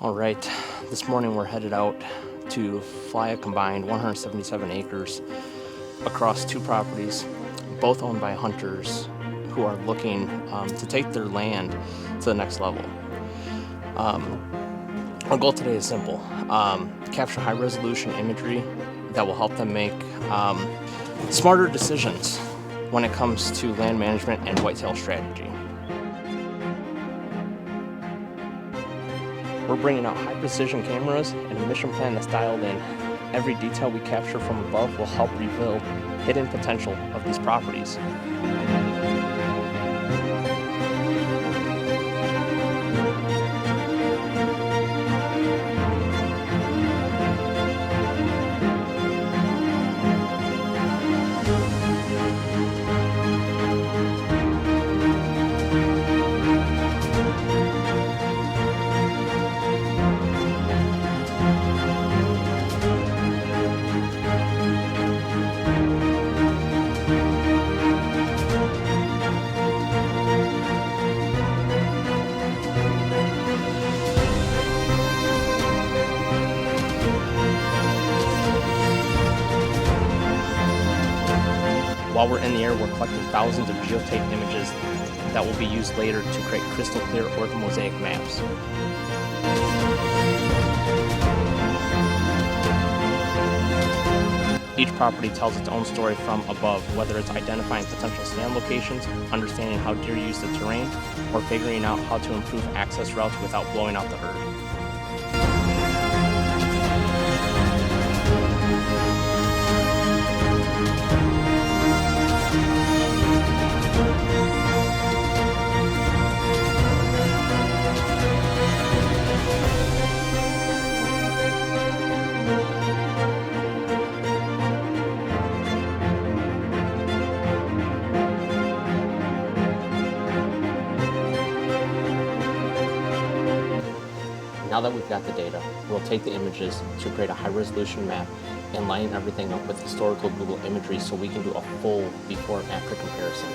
All right, this morning we're headed out to fly a combined 177 acres across two properties, both owned by hunters who are looking to take their land to the next level. Our goal today is simple: capture high-resolution imagery that will help them make smarter decisions when it comes to land management and whitetail strategy. We're bringing out high-precision cameras and a mission plan that's dialed in. Every detail we capture from above will help reveal hidden potential of these properties. While we're in the air, we're collecting thousands of geotaped images that will be used later to create crystal clear orthomosaic maps. Each property tells its own story from above, whether it's identifying potential stand locations, understanding how deer use the terrain, or figuring out how to improve access routes without blowing out the herd. Now that we've got the data, we'll take the images to create a high-resolution map and line everything up with historical Google imagery so we can do a full before and after comparison.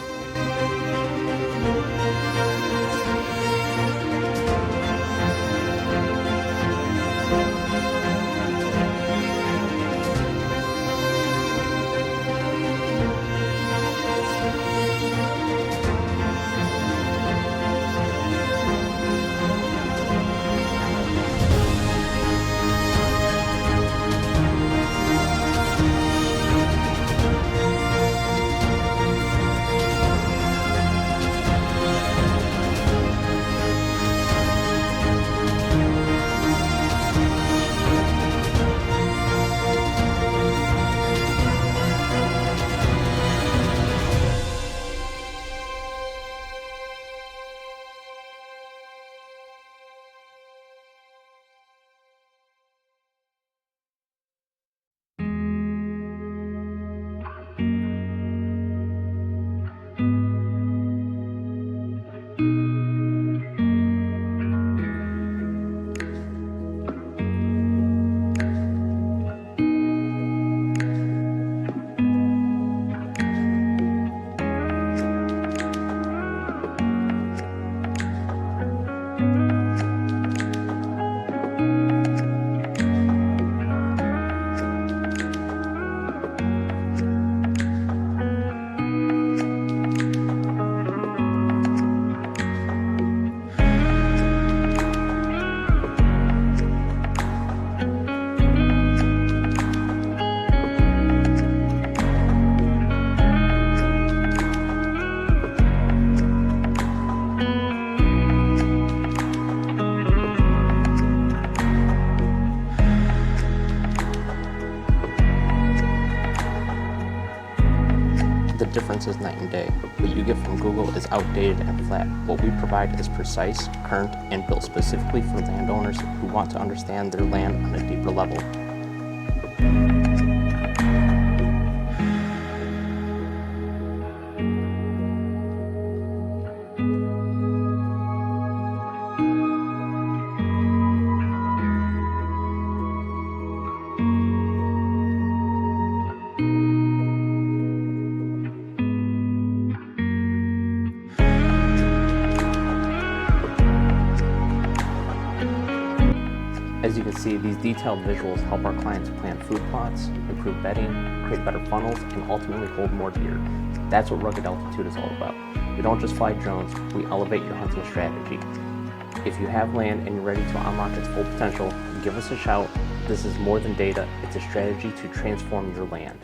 The difference is night and day. What you get from Google is outdated and flat. What we provide is precise, current, and built specifically for landowners who want to understand their land on a deeper level. As you can see, these detailed visuals help our clients plan food plots, improve bedding, create better funnels, and ultimately hold more deer. That's what Rugged Altitude is all about. We don't just fly drones, we elevate your hunting strategy. If you have land and you're ready to unlock its full potential, give us a shout. This is more than data, it's a strategy to transform your land.